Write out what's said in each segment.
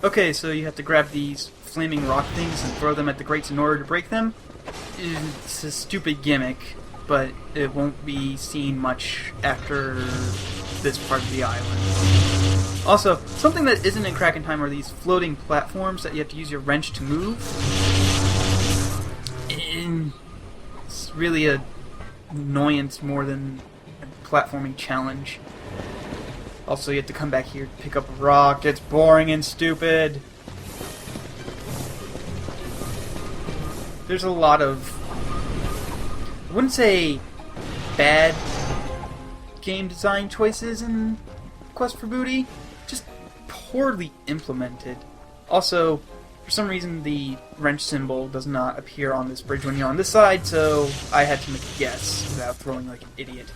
Okay, so you have to grab these flaming rock things and throw them at the grates in order to break them. It's a stupid gimmick, but it won't be seen much after this part of the island. Also, something that isn't in Crack in Time are these floating platforms that you have to use your wrench to move. It's really an annoyance more than a platforming challenge. Also, you have to come back here to pick up a rock. It's boring and stupid. There's a lot of, I wouldn't say bad game design choices in Quest for Booty, just poorly implemented. Also, for some reason the wrench symbol does not appear on this bridge when you're on this side, so I had to make a guess without throwing like an idiot.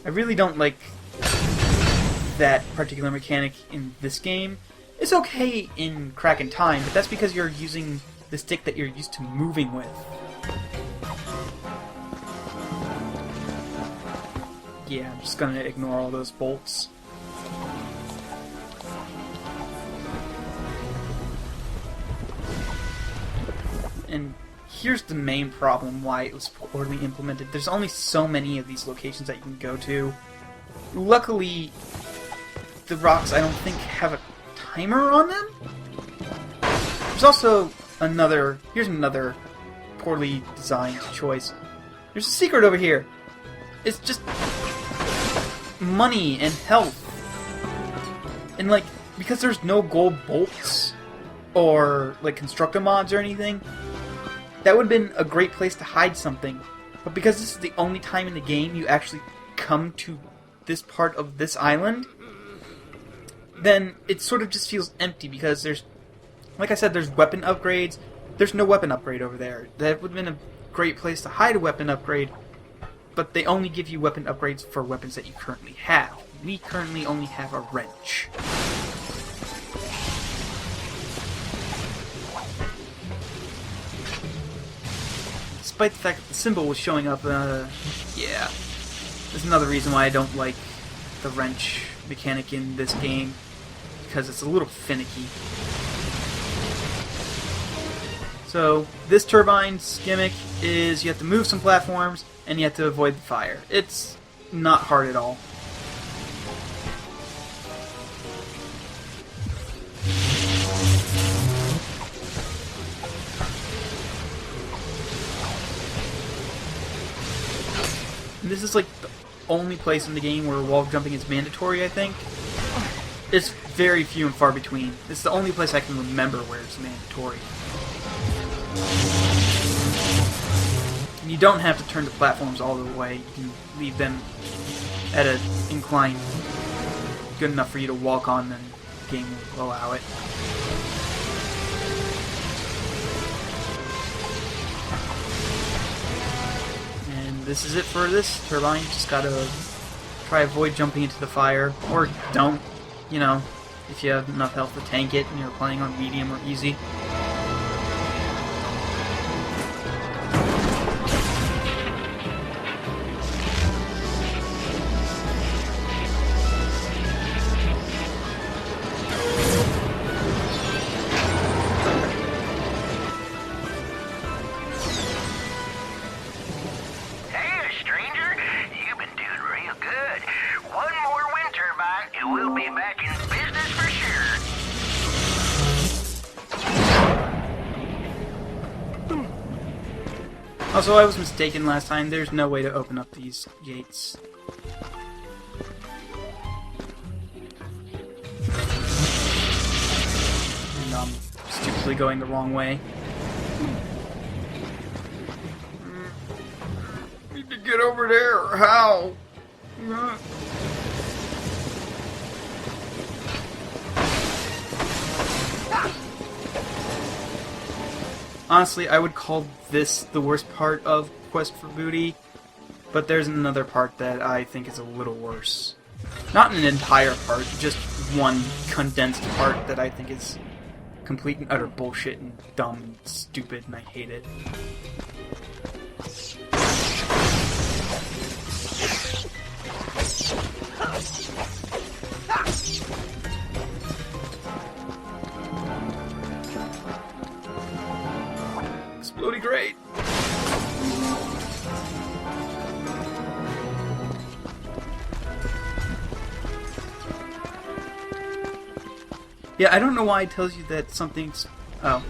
I really don't like that particular mechanic in this game. It's okay in Crack in Time, but that's because you're using the stick that you're used to moving with. Yeah, I'm just gonna ignore all those bolts. And here's the main problem why it was poorly implemented. There's only so many of these locations that you can go to. Luckily, the rocks I don't think have a timer on them. There's also here's another poorly designed choice. There's a secret over here. It's just money and health. And like, because there's no gold bolts or like constructor mods or anything, that would have been a great place to hide something. But because this is the only time in the game you actually come to this part of this island, then it sort of just feels empty because there's, like I said, there's weapon upgrades. There's no weapon upgrade over there. That would have been a great place to hide a weapon upgrade, but they only give you weapon upgrades for weapons that you currently have. We currently only have a wrench. Despite the fact that the symbol was showing up, yeah. There's another reason why I don't like the wrench mechanic in this game, because it's a little finicky. So, this turbine's gimmick is you have to move some platforms, and you have to avoid the fire. It's not hard at all. And this is like the only place in the game where wall jumping is mandatory, I think. It's very few and far between. It's the only place I can remember where it's mandatory. And you don't have to turn the platforms all the way. You can leave them at an incline good enough for you to walk on, and the game will allow it. And this is it for this turbine. You just gotta try avoid jumping into the fire, or don't, you know, if you have enough health to tank it and you're playing on medium or easy. Also, I was mistaken last time. There's no way to open up these gates. And I'm stupidly going the wrong way. Need to get over there. How? Honestly, I would call this the worst part of Quest for Booty, but there's another part that I think is a little worse. Not an entire part, just one condensed part that I think is complete and utter bullshit and dumb and stupid, and I hate it. Yeah, I don't know why it tells you that something's... Oh.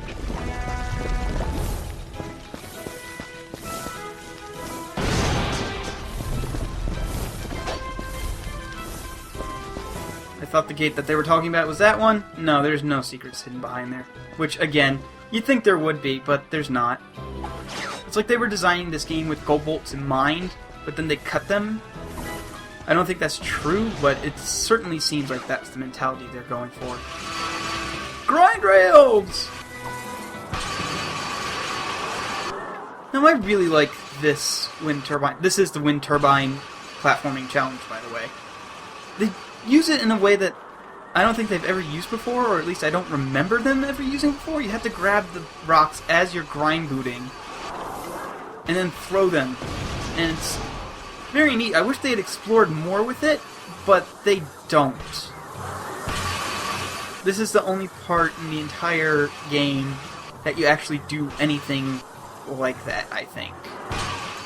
I thought the gate that they were talking about was that one. No, there's no secrets hidden behind there. Which, again, you'd think there would be, but there's not. It's like they were designing this game with gold bolts in mind, but then they cut them. I don't think that's true, but it certainly seems like that's the mentality they're going for. Grind rails! Now, I really like this wind turbine. This is the wind turbine platforming challenge, by the way. They use it in a way that I don't think they've ever used before, or at least I don't remember them ever using before. You have to grab the rocks as you're grind booting, and then throw them. And it's very neat. I wish they had explored more with it, but they don't. This is the only part in the entire game that you actually do anything like that, I think.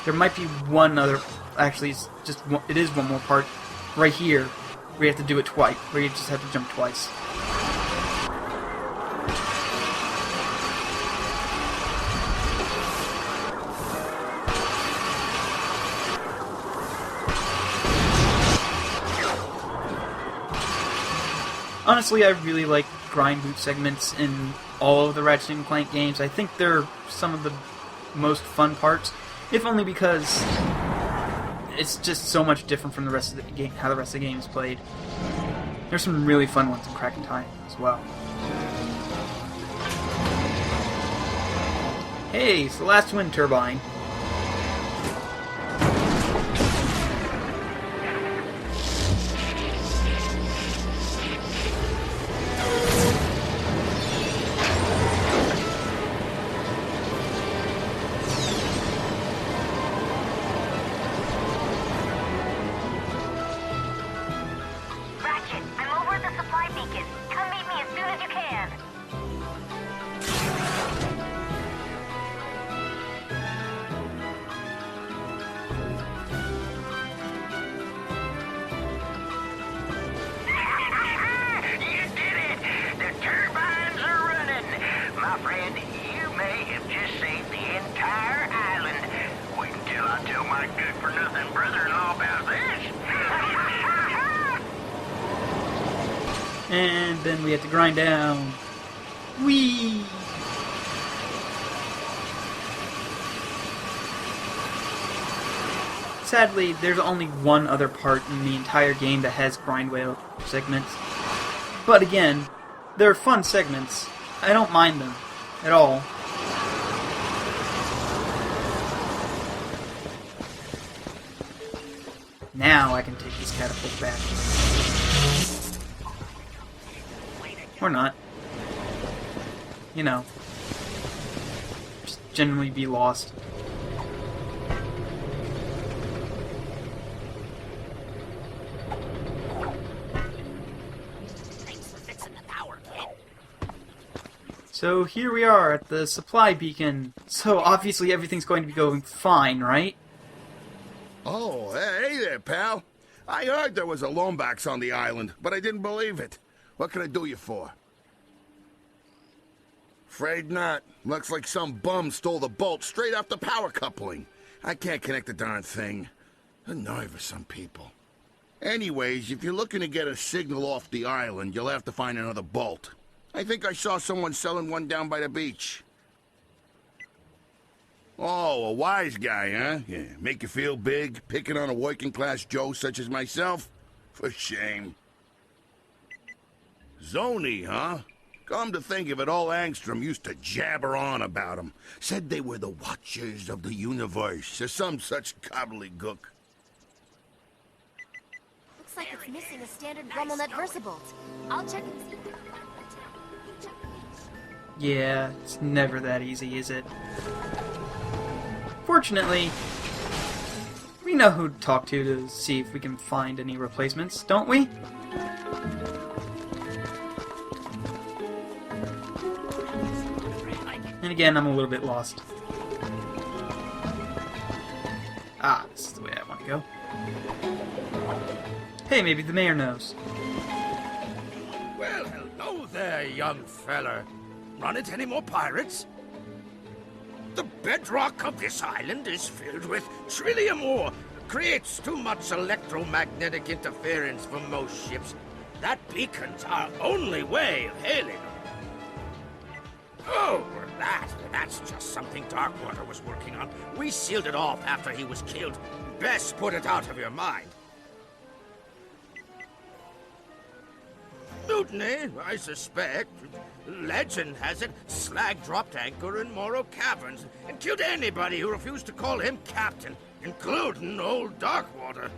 There might be one other... Actually, it's just one, it is one more part right here where you have to do it twice, where you just have to jump twice. Honestly, I really like grind boot segments in all of the Ratchet and Clank games. I think they're some of the most fun parts, if only because it's just so much different from the rest of the game, how the rest of the game is played. There's some really fun ones in Crack and Time as well. Hey, it's the last wind turbine. And then we have to grind down. Whee! Sadly, there's only one other part in the entire game that has grind whale segments. But again, they're fun segments. I don't mind them at all. Now I can take this catapult back. Or not. You know. Just generally be lost. So here we are at the supply beacon. So obviously everything's going to be going fine, right? Oh, hey there, pal. I heard there was a Lombax on the island, but I didn't believe it. What can I do you for? Afraid not. Looks like some bum stole the bolt straight off the power coupling. I can't connect the darn thing. The nerve of some people. Anyways, if you're looking to get a signal off the island, you'll have to find another bolt. I think I saw someone selling one down by the beach. Oh, a wise guy, huh? Yeah, make you feel big, picking on a working-class Joe such as myself? For shame. Zony, huh? Come to think of it, all Angstrom used to jabber on about them. Said they were the Watchers of the Universe, or some such gobbledygook. Looks like it's missing a standard Grummelnet Versabolt. I'll check and see. Yeah, it's never that easy, is it? Fortunately, we know who to talk to see if we can find any replacements, don't we? And again, I'm a little bit lost. Ah, this is the way I want to go. Hey, maybe the mayor knows. Well, hello there, young feller. Run into any more pirates? The bedrock of this island is filled with trillium ore. Creates too much electromagnetic interference for most ships. That beacon's our only way of hailing them. Oh, that's just something Darkwater was working on. We sealed it off after he was killed. Best put it out of your mind. Mutiny, I suspect. Legend has it, Slag dropped anchor in Morrow Caverns and killed anybody who refused to call him captain, including old Darkwater.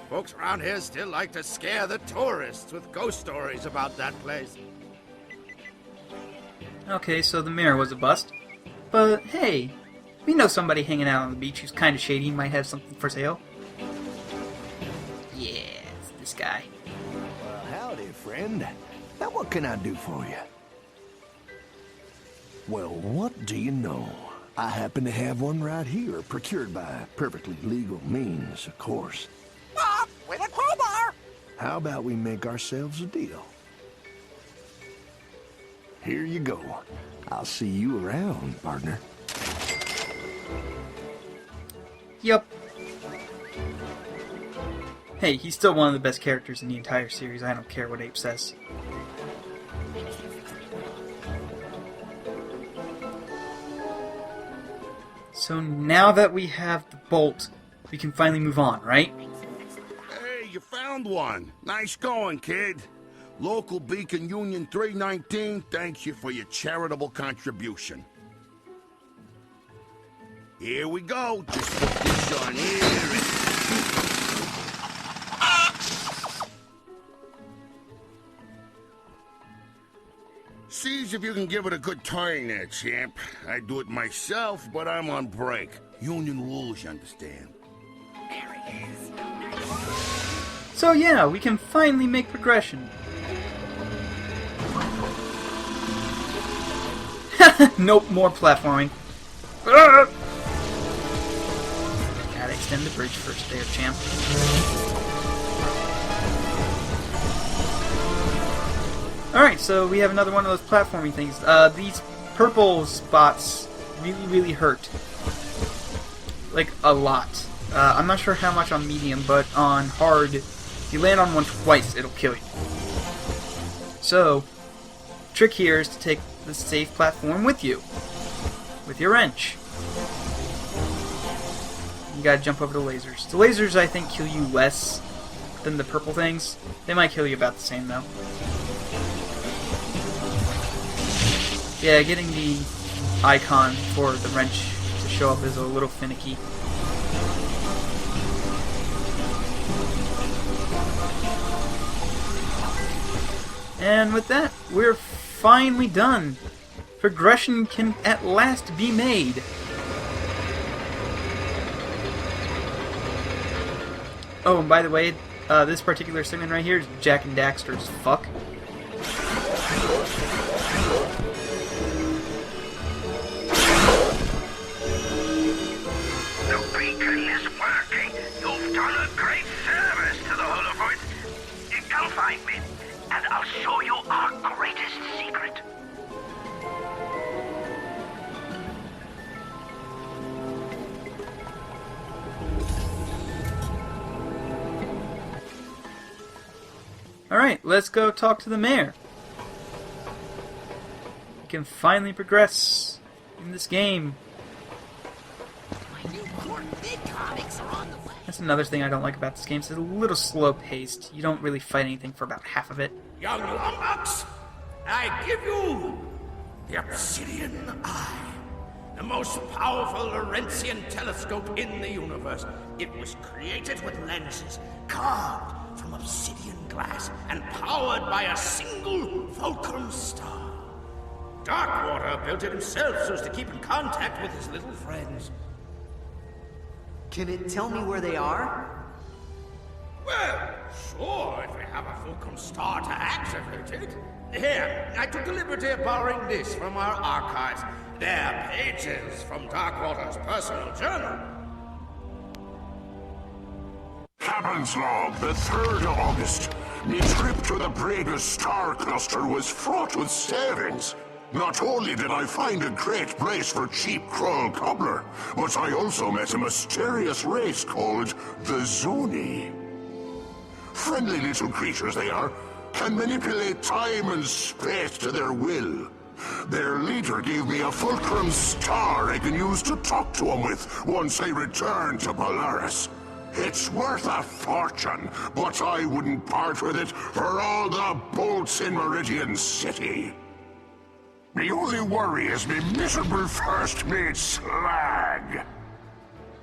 Folks around here still like to scare the tourists with ghost stories about that place. Okay, so the mayor was a bust. But hey, we know somebody hanging out on the beach who's kind of shady, might have something for sale. Yeah, it's this guy. Well, howdy, friend. Now what can I do for you? Well, what do you know? I happen to have one right here, procured by perfectly legal means, of course. With a crowbar! How about we make ourselves a deal? Here you go. I'll see you around, partner. Yup. Hey, he's still one of the best characters in the entire series. I don't care what Ape says. So now that we have the bolt, we can finally move on, right? Hey, you found one. Nice going, kid. Local Beacon Union 319 thanks you for your charitable contribution. Here we go. Just put this on here and... Sees if you can give it a good turn there, champ. I'd do it myself, but I'm on break. Union rules, you understand. So yeah, we can finally make progression. Nope, more platforming. Gotta extend the bridge first there, champ. Alright, so we have another one of those platforming things. These purple spots really hurt. Like, a lot. I'm not sure how much on medium, but on hard, if you land on one twice, it'll kill you. So, trick here is to take the safe platform with you. With your wrench. You gotta jump over the lasers. The lasers, I think, kill you less than the purple things. They might kill you about the same, though. Yeah, getting the icon for the wrench to show up is a little finicky. And with that, we're finally done. Progression can at last be made. Oh, and by the way, this particular segment right here is Jack and Daxter's fuck. The beacon is working. You've done a great service to the Hoolefar. Come find me, and I'll show you our greatest secret. Alright, let's go talk to the mayor. We can finally progress in this game. That's another thing I don't like about this game. It's a little slow-paced. You don't really fight anything for about half of it. Young lummox, I give you the obsidian eye, the most powerful Laurentian telescope in the universe. It was created with lenses carved from obsidian glass and powered by a single fulcrum star. Darkwater built it himself so as to keep in contact with his little friends. Can it tell me where they are? Well, sure, if we have a fulcrum star to activate it. Here, I took the liberty of borrowing this from our archives. They're pages from Darkwater's personal journal. Captain's log, the 3rd of August. My trip to the Braga star cluster was fraught with savings. Not only did I find a great place for cheap crawl cobbler, but I also met a mysterious race called the Zuni. Friendly little creatures they are, can manipulate time and space to their will. Their leader gave me a fulcrum star I can use to talk to him with once I return to Polaris. It's worth a fortune, but I wouldn't part with it for all the bolts in Meridian City. The only worry is me miserable first mate Slag.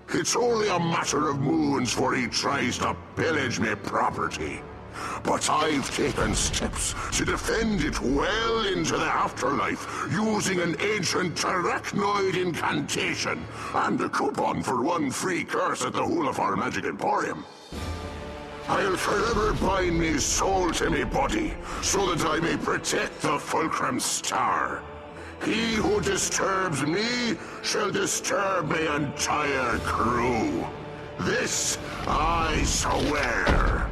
It's only a matter of moons before he tries to pillage me property. But I've taken steps to defend it well into the afterlife using an ancient arachnoid incantation and a coupon for one free curse at the Hoolefar Magic Emporium. I'll forever bind me soul to me body so that I may protect the Fulcrum Star. He who disturbs me shall disturb my entire crew. This I swear.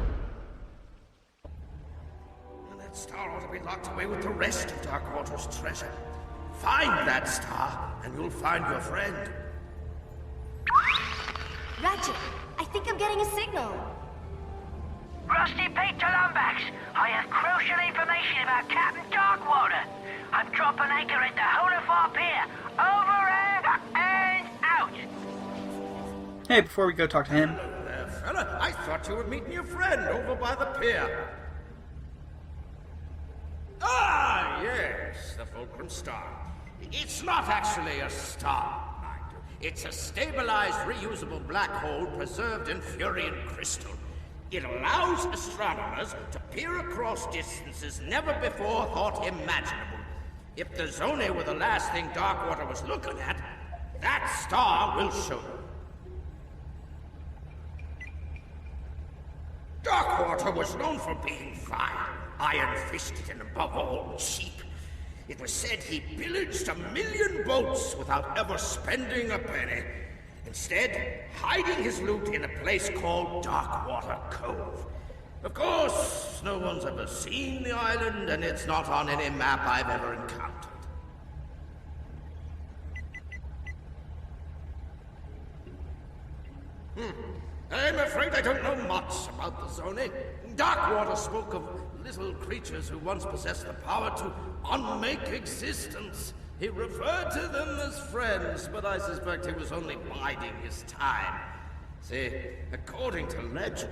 That star ought to be locked away with the rest of Darkwater's treasure. Find that star, and you'll find your friend. Ratchet, I think I'm getting a signal. Rusty Pete to Lumbax. I have crucial information about Captain Darkwater. I'm dropping anchor at the Hoolefar Pier. Over and out. Hey, before we go talk to him, Hello there, fella. I thought you were meeting your friend over by the pier. Ah, yes, the Fulcrum Star. It's not actually a star, mind you. It's a stabilized, reusable black hole preserved in Furian crystal. It allows astronomers to peer across distances never before thought imaginable. If the Zone were the last thing Darkwater was looking at, that star will show them. Darkwater was known for being vile, iron-fisted, and above all, cheap. It was said he pillaged 1,000,000 boats without ever spending a penny. Instead, hiding his loot in a place called Darkwater Cove. Of course, no one's ever seen the island, and it's not on any map I've ever encountered. I'm afraid I don't know much about the Zone. Darkwater spoke of little creatures who once possessed the power to unmake existence. He referred to them as friends, but I suspect he was only biding his time. See, according to legend,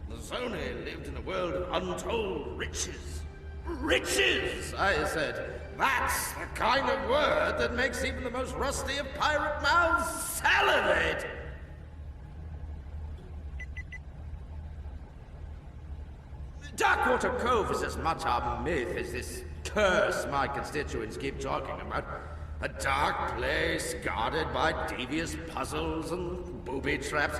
the Zone lived in a world of untold riches. Riches, I said. That's the kind of word that makes even the most rusty of pirate mouths salivate. Darkwater Cove is as much a myth as this curse my constituents keep talking about. A dark place guarded by devious puzzles and booby traps.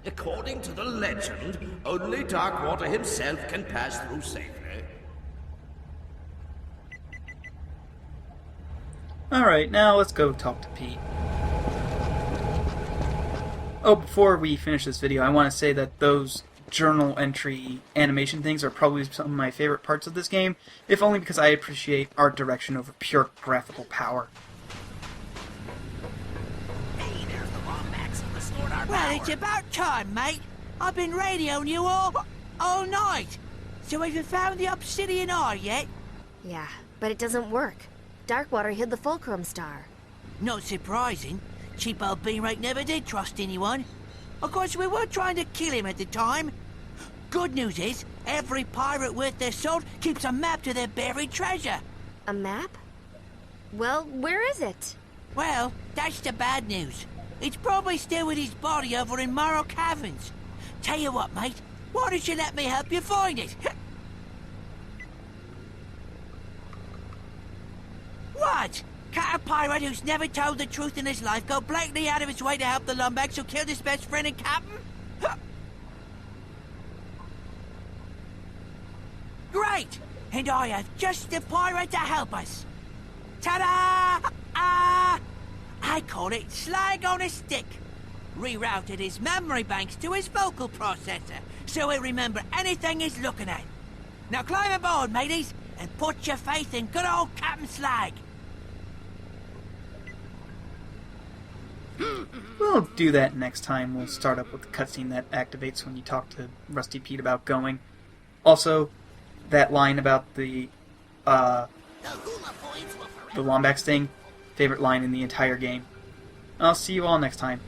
According to the legend, only Darkwater himself can pass through safely. alright, now let's go talk to Pete. Oh, before we finish this video, I want to say that those journal entry animation things are probably some of my favorite parts of this game, if only because I appreciate art direction over pure graphical power. Hey, there's the Wombats who restored our Well, power. it's about time, mate. I've been radioing you all night. So have you found the obsidian ore yet? Yeah, but it doesn't work. Darkwater hid the Fulcrum Star. Not surprising. Cheap old Beanrake never did trust anyone. Of course, we were trying to kill him at the time. Good news is, every pirate worth their salt keeps a map to their buried treasure. A map? Well, where is it? Well, that's the bad news. It's probably still with his body over in Morrow Caverns. Tell you what, mate, why don't you let me help you find it? What? Can't a pirate who's never told the truth in his life go blatantly out of his way to help the lumbags who killed his best friend and captain? Great! And I have just the pirate to help us. Ta-da! I call it slag on a stick. Rerouted his memory banks to his vocal processor, so he'll remember anything he's looking at. Now climb aboard, mateys, and put your faith in good old Captain Slag. We'll do that next time. We'll start up with the cutscene that activates when you talk to Rusty Pete about going. Also, that line about the Lombax thing, favorite line in the entire game. I'll see you all next time.